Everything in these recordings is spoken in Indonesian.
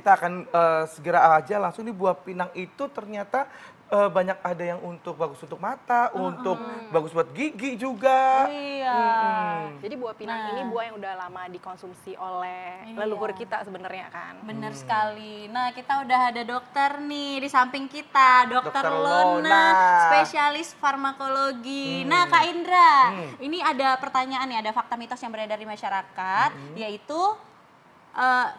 kita akan segera aja langsung nih, buah pinang itu ternyata banyak ada yang bagus untuk mata, untuk bagus buat gigi juga. Iya. Jadi buah pinang ini buah yang udah lama dikonsumsi oleh leluhur kita sebenarnya kan. Bener sekali. Nah, kita udah ada dokter nih di samping kita, Dokter Lona, Lona, spesialis farmakologi. Nah, Kak Indra, ini ada pertanyaan nih, ada fakta mitos yang beredar di masyarakat, yaitu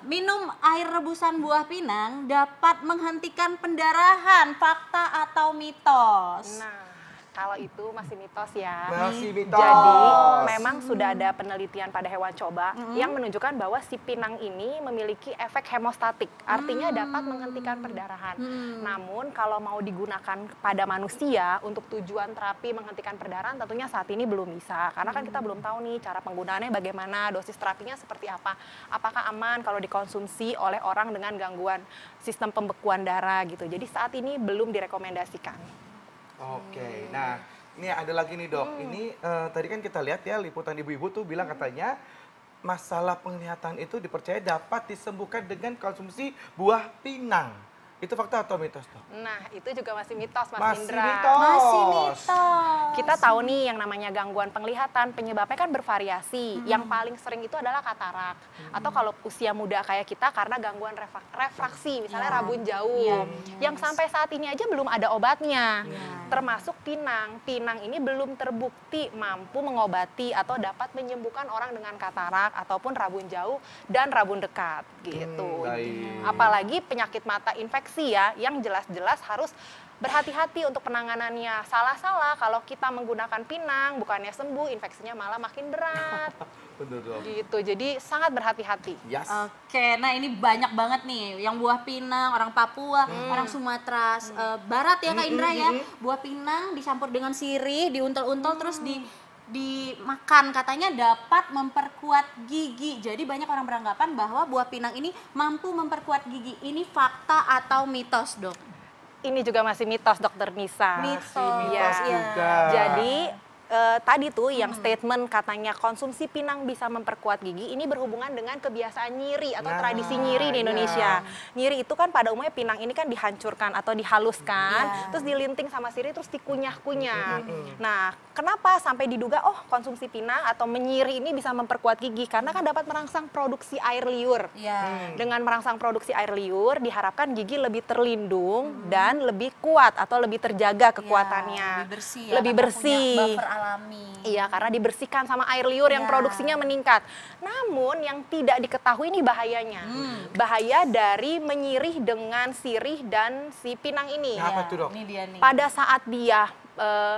minum air rebusan buah pinang dapat menghentikan pendarahan, fakta atau mitos? Nah, kalau itu masih mitos ya. Masih mitos. Jadi memang sudah ada penelitian pada hewan coba yang menunjukkan bahwa si pinang ini memiliki efek hemostatik, artinya dapat menghentikan perdarahan. Namun kalau mau digunakan pada manusia untuk tujuan terapi menghentikan perdarahan, tentunya saat ini belum bisa, karena kan kita belum tahu nih cara penggunaannya bagaimana, dosis terapinya seperti apa, apakah aman kalau dikonsumsi oleh orang dengan gangguan sistem pembekuan darah gitu. Jadi saat ini belum direkomendasikan. Oke, nah ini ada lagi nih dok. Ini tadi kan kita lihat ya, liputan ibu-ibu tuh bilang katanya masalah penglihatan itu dipercaya dapat disembuhkan dengan konsumsi buah pinang. Itu fakta atau mitos dok? Nah, itu juga masih mitos, Mas Masih Indra. mitos. Masih mitos. Kita tahu nih yang namanya gangguan penglihatan, penyebabnya kan bervariasi. Yang paling sering itu adalah katarak. Atau kalau usia muda kayak kita karena gangguan refraksi, misalnya rabun jauh. Yang sampai saat ini aja belum ada obatnya. Termasuk pinang. Pinang ini belum terbukti mampu mengobati atau dapat menyembuhkan orang dengan katarak ataupun rabun jauh dan rabun dekat gitu. Baik. Apalagi penyakit mata infeksi ya, yang jelas-jelas harus berhati-hati untuk penanganannya. Salah-salah kalau kita menggunakan pinang, bukannya sembuh, infeksinya malah makin berat. Bener dok. Gitu, jadi sangat berhati-hati. Yes. Oke, nah ini banyak banget nih, yang buah pinang, orang Papua, orang Sumatera Barat ya Kak Indra ya. Buah pinang dicampur dengan sirih, diuntel-untel terus dimakan, katanya dapat memperkuat gigi. Jadi banyak orang beranggapan bahwa buah pinang ini mampu memperkuat gigi. Ini fakta atau mitos, dok? Ini juga masih mitos, Dokter Nisa. Mitos juga. Jadi tadi tuh yang statement katanya konsumsi pinang bisa memperkuat gigi, ini berhubungan dengan kebiasaan nyiri atau tradisi nyiri di Indonesia. Nyiri itu kan pada umumnya pinang ini kan dihancurkan atau dihaluskan, terus dilinting sama sirih, terus dikunyah-kunyah. Nah, kenapa sampai diduga konsumsi pinang atau menyiri ini bisa memperkuat gigi? Karena kan dapat merangsang produksi air liur. Dengan merangsang produksi air liur diharapkan gigi lebih terlindung dan lebih kuat atau lebih terjaga kekuatannya. Lebih bersih. Lebih bersih. Buffer alami. Iya, karena dibersihkan sama air liur yang produksinya meningkat. Namun yang tidak diketahui ini bahayanya. Bahaya dari menyirih dengan sirih dan si pinang ini. Apa tuh dok? Ini dia nih. Pada saat dia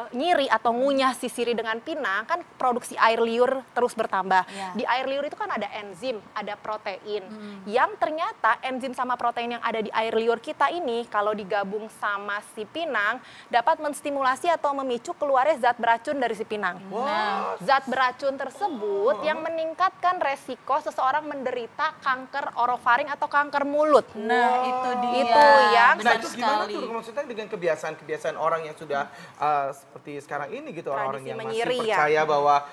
nyiri atau ngunyah si sirih dengan pinang, kan produksi air liur terus bertambah. Di air liur itu kan ada enzim, ada protein. Yang ternyata enzim sama protein yang ada di air liur kita ini kalau digabung sama si pinang dapat menstimulasi atau memicu keluarnya zat beracun dari si pinang. Zat beracun tersebut yang meningkatkan resiko seseorang menderita kanker orofaring atau kanker mulut. Nah, itu dia. Itu yang Nah itu gimana tuh maksudnya dengan kebiasaan-kebiasaan orang yang sudah seperti sekarang ini gitu, orang-orang yang masih percaya bahwa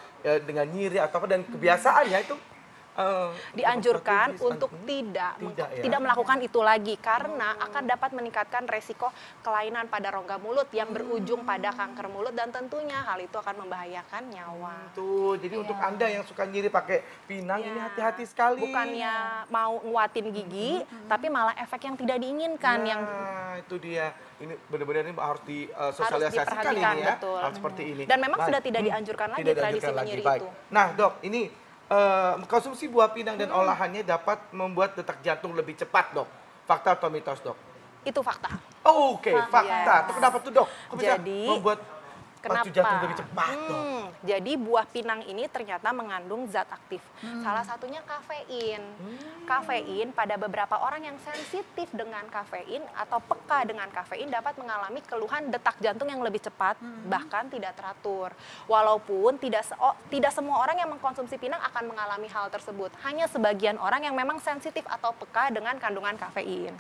dengan nyiri atau apa dan kebiasaannya itu dianjurkan untuk tidak melakukan itu lagi karena akan dapat meningkatkan resiko kelainan pada rongga mulut yang berujung pada kanker mulut dan tentunya hal itu akan membahayakan nyawa. Tuh, jadi untuk Anda yang suka nyiri pakai pinang ini hati-hati sekali. Bukannya mau nguatin gigi, tapi malah efek yang tidak diinginkan yang itu dia. Ini benar-benar ini harus disosialisasikan ini ya. Betul. Harus seperti ini. Dan memang sudah tidak dianjurkan lagi tradisi menyiri itu. Nah, Dok, ini konsumsi buah pinang dan olahannya dapat membuat detak jantung lebih cepat, Dok. Fakta atau mitos, Dok? Itu fakta. Oke, fakta. Itu kenapa tuh, Dok? Kok bisa membuat kenapa? jantung lebih cepat, Dok? Jadi buah pinang ini ternyata mengandung zat aktif. Salah satunya kafein. Kafein pada beberapa orang yang sensitif dengan kafein atau peka dengan kafein dapat mengalami keluhan detak jantung yang lebih cepat, bahkan tidak teratur. Walaupun tidak semua orang yang mengkonsumsi pinang akan mengalami hal tersebut. Hanya sebagian orang yang memang sensitif atau peka dengan kandungan kafein.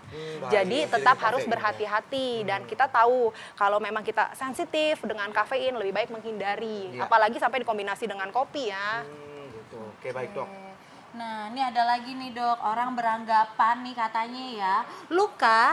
Jadi tetap harus berhati-hati dan kita tahu kalau memang kita sensitif dengan kafein lebih baik menghindari. Apalagi sampai dikombinasi dengan kopi ya. Gitu. Oke, baik dok. Nah, ini ada lagi nih dok, orang beranggapan nih katanya ya, luka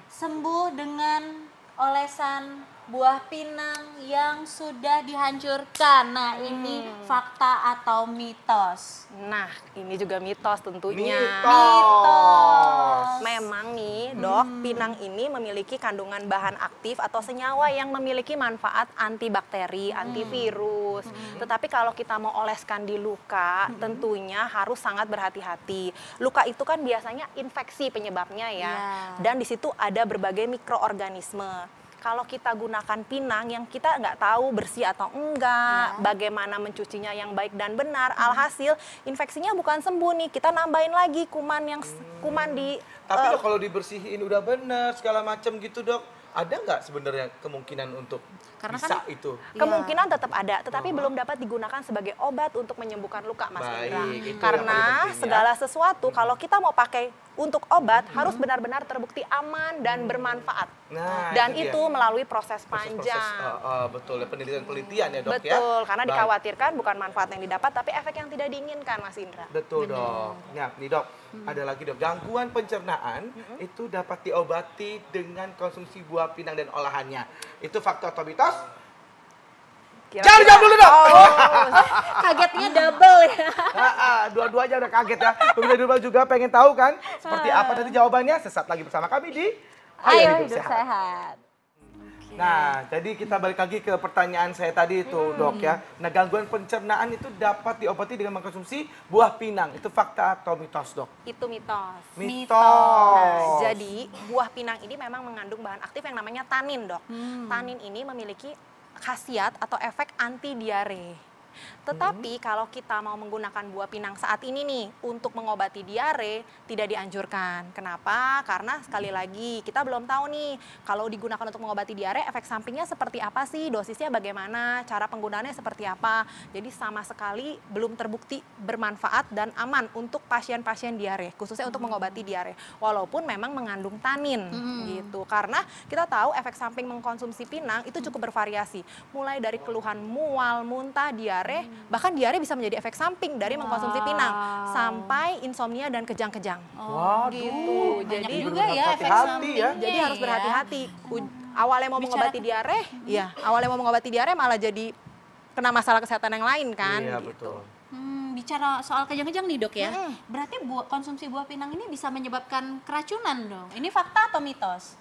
sembuh dengan olesan buah pinang yang sudah dihancurkan. Nah, ini fakta atau mitos? Nah, ini juga mitos tentunya. Mitos. Memang nih, Dok, pinang ini memiliki kandungan bahan aktif atau senyawa yang memiliki manfaat antibakteri, antivirus. Tetapi kalau kita mau oleskan di luka, tentunya harus sangat berhati-hati. Luka itu kan biasanya infeksi penyebabnya ya. Dan di situ ada berbagai mikroorganisme. Kalau kita gunakan pinang yang kita nggak tahu bersih atau enggak, bagaimana mencucinya yang baik dan benar, alhasil infeksinya bukan sembuh nih, kita nambahin lagi kuman yang kuman di. Tapi dok, kalau dibersihin udah bener segala macam gitu dok, ada nggak sebenarnya kemungkinan untuk Karena bisa kan itu? Kemungkinan tetap ada, tetapi belum dapat digunakan sebagai obat untuk menyembuhkan luka, Mas Indra. Baik, itu yang Karena paling penting ya. segala sesuatu kalau kita mau pakai untuk obat harus benar-benar terbukti aman dan bermanfaat. Nah, Dan itu dia. itu melalui proses Proses-proses, panjang. betul ya, penelitian ya dok ya. Betul, karena Baik. dikhawatirkan bukan manfaat yang didapat tapi efek yang tidak diinginkan, Mas Indra. Betul dok. Nah nih dok, ada lagi dok, gangguan pencernaan itu dapat diobati dengan konsumsi buah pinang dan olahannya. Itu fakta atau mitos? Jangan dijawab dulu dok. kagetnya double ya. Dua-duanya udah kaget ya. Pemirsa di rumah juga pengen tahu kan seperti apa tadi jawabannya? Sesaat lagi bersama kami di Ayo hidup sehat. Nah, jadi kita balik lagi ke pertanyaan saya tadi itu, dok ya. Nah, gangguan pencernaan itu dapat diobati dengan mengkonsumsi buah pinang. Itu fakta atau mitos, dok? Itu mitos. Mitos. Nah, jadi buah pinang ini memang mengandung bahan aktif yang namanya tanin, Dok. Tanin ini memiliki khasiat atau efek anti diare. Tetapi kalau kita mau menggunakan buah pinang saat ini nih untuk mengobati diare tidak dianjurkan. Kenapa? Karena sekali lagi kita belum tahu nih kalau digunakan untuk mengobati diare efek sampingnya seperti apa sih, dosisnya bagaimana, cara penggunaannya seperti apa. Jadi sama sekali belum terbukti bermanfaat dan aman untuk pasien-pasien diare, khususnya untuk mengobati diare. Walaupun memang mengandung tanin gitu. Karena kita tahu efek samping mengkonsumsi pinang itu cukup bervariasi. Mulai dari keluhan mual, muntah, diare, bahkan diare bisa menjadi efek samping dari mengkonsumsi pinang sampai insomnia dan kejang-kejang. Waduh, Gitu. Banyak Jadi juga ya efek hati-hati sampingnya. ya. jadi harus berhati-hati. Awalnya mau mengobati diare, awalnya mau mengobati diare malah jadi kena masalah kesehatan yang lain kan. Iya, gitu. betul. Bicara soal kejang-kejang nih dok ya, berarti konsumsi buah pinang ini bisa menyebabkan keracunan dong. Ini fakta atau mitos?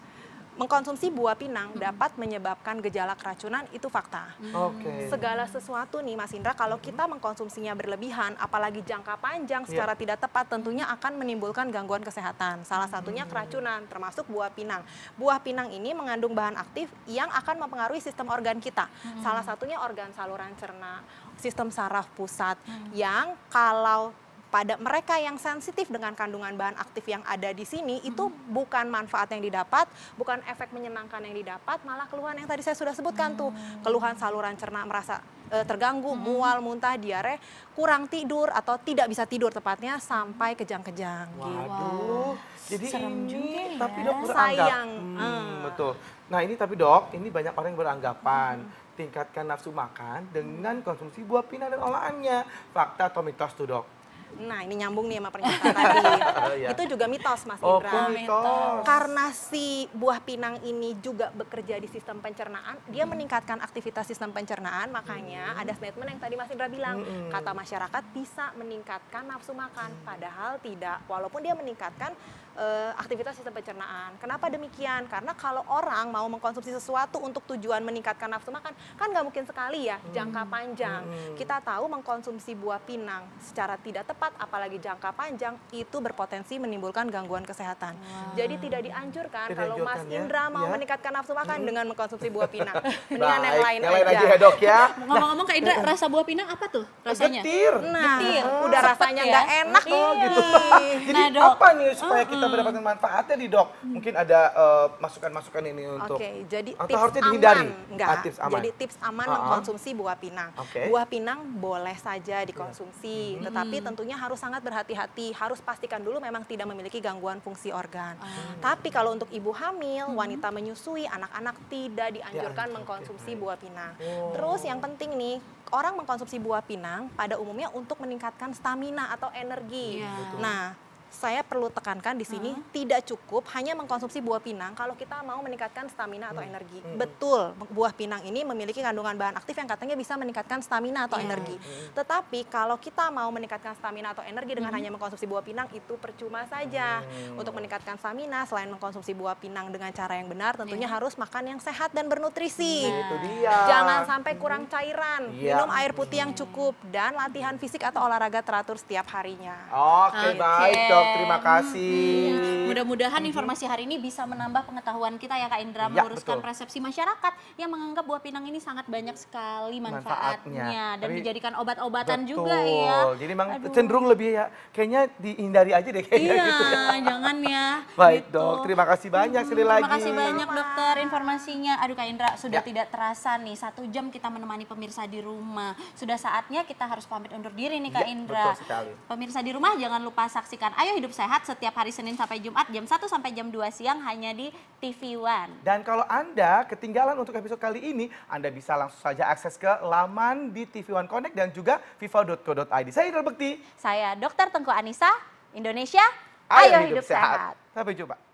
Mengkonsumsi buah pinang dapat menyebabkan gejala keracunan, itu fakta. Oke. Segala sesuatu nih Mas Indra, kalau kita mengkonsumsinya berlebihan, apalagi jangka panjang secara tidak tepat, tentunya akan menimbulkan gangguan kesehatan. Salah satunya keracunan, termasuk buah pinang. Buah pinang ini mengandung bahan aktif yang akan mempengaruhi sistem organ kita. Salah satunya organ saluran cerna, sistem saraf pusat, yang kalau pada mereka yang sensitif dengan kandungan bahan aktif yang ada di sini, itu bukan manfaat yang didapat, bukan efek menyenangkan yang didapat, malah keluhan yang tadi saya sudah sebutkan tuh, keluhan saluran cerna merasa terganggu, mual, muntah, diare, kurang tidur atau tidak bisa tidur tepatnya sampai kejang-kejang. Waduh, jadi Serem ini juga ya. tapi dok beranggap. Sayang. Betul. Nah ini tapi dok, ini banyak orang yang beranggapan tingkatkan nafsu makan dengan konsumsi buah pinang dan olahannya. Fakta atau mitos tuh dok? Nah, ini nyambung nih sama pernyataan tadi. Iya. Itu juga mitos, Mas Oh, Indra. mitos. Karena si buah pinang ini juga bekerja di sistem pencernaan, dia meningkatkan aktivitas sistem pencernaan, makanya ada statement yang tadi Mas Indra bilang, kata masyarakat bisa meningkatkan nafsu makan, padahal tidak. Walaupun dia meningkatkan aktivitas sistem pencernaan. Kenapa demikian? Karena kalau orang mau mengkonsumsi sesuatu untuk tujuan meningkatkan nafsu makan, kan nggak mungkin sekali ya, jangka panjang. Kita tahu mengkonsumsi buah pinang secara tidak tepat, apalagi jangka panjang, itu berpotensi menimbulkan gangguan kesehatan. Jadi tidak dianjurkan Tidak kalau Mas dianjurkan ya. Indra mau Ya. meningkatkan nafsu makan dengan mengkonsumsi buah pinang. Mendingan yang lain yang lain aja aja. ya dok ya. Ngomong-ngomong Kak Indra, rasa buah pinang apa tuh rasanya? Getir. Nah, Getir. udah Sepet rasanya ya? nggak enak. Oh gitu. Jadi Nah, Dok. apa nih supaya kita mendapatkan manfaatnya nih dok? Mungkin ada masukan-masukan ini untuk jadi atau tips harusnya aman, dihindari? enggak. Tips aman. Jadi tips aman Ah, ah. mengkonsumsi buah pinang. Oke. Buah pinang boleh saja dikonsumsi, tetapi tentunya harus sangat berhati-hati. Harus pastikan dulu memang tidak memiliki gangguan fungsi organ. Tapi kalau untuk ibu hamil, wanita menyusui, anak-anak tidak dianjurkan mengkonsumsi buah pinang. Terus yang penting nih, orang mengkonsumsi buah pinang pada umumnya untuk meningkatkan stamina atau energi. Iya. Nah, saya perlu tekankan di sini tidak cukup hanya mengkonsumsi buah pinang kalau kita mau meningkatkan stamina atau energi. Betul, buah pinang ini memiliki kandungan bahan aktif yang katanya bisa meningkatkan stamina atau energi. Tetapi kalau kita mau meningkatkan stamina atau energi dengan hanya mengkonsumsi buah pinang itu percuma saja. Untuk meningkatkan stamina selain mengkonsumsi buah pinang dengan cara yang benar tentunya harus makan yang sehat dan bernutrisi. Itu dia. Jangan sampai kurang cairan, Iya. minum air putih yang cukup dan latihan fisik atau olahraga teratur setiap harinya. Oke, baik dok, terima kasih. Mudah-mudahan informasi hari ini bisa menambah pengetahuan kita ya Kak Indra, Ya, meluruskan betul. persepsi masyarakat yang menganggap buah pinang ini sangat banyak sekali manfaatnya dan Tapi- dijadikan obat-obatan Betul. juga ya. Jadi memang Aduh. cenderung lebih ya, kayaknya dihindari aja deh kayaknya Iya, gitu ya. jangan ya. Baik gitu. dok, terima kasih banyak sekali lagi. Terima kasih banyak dokter informasinya. Aduh Kak Indra, sudah Ya. tidak terasa nih 1 jam kita menemani pemirsa di rumah. Sudah saatnya kita harus pamit undur diri nih Kak Ya, Indra. betul sekali. Pemirsa di rumah jangan lupa saksikan Ayo Hidup Sehat setiap hari Senin sampai Jumat jam 1 sampai jam 2 siang hanya di TV One. Dan kalau Anda ketinggalan untuk episode kali ini, Anda bisa langsung saja akses ke laman di TV One Connect dan juga viva.co.id. Saya Indra Bekti. Saya Dr. Tengku Anissa, Indonesia, Ayo Ayo, hidup Hidup Sehat. Sampai jumpa.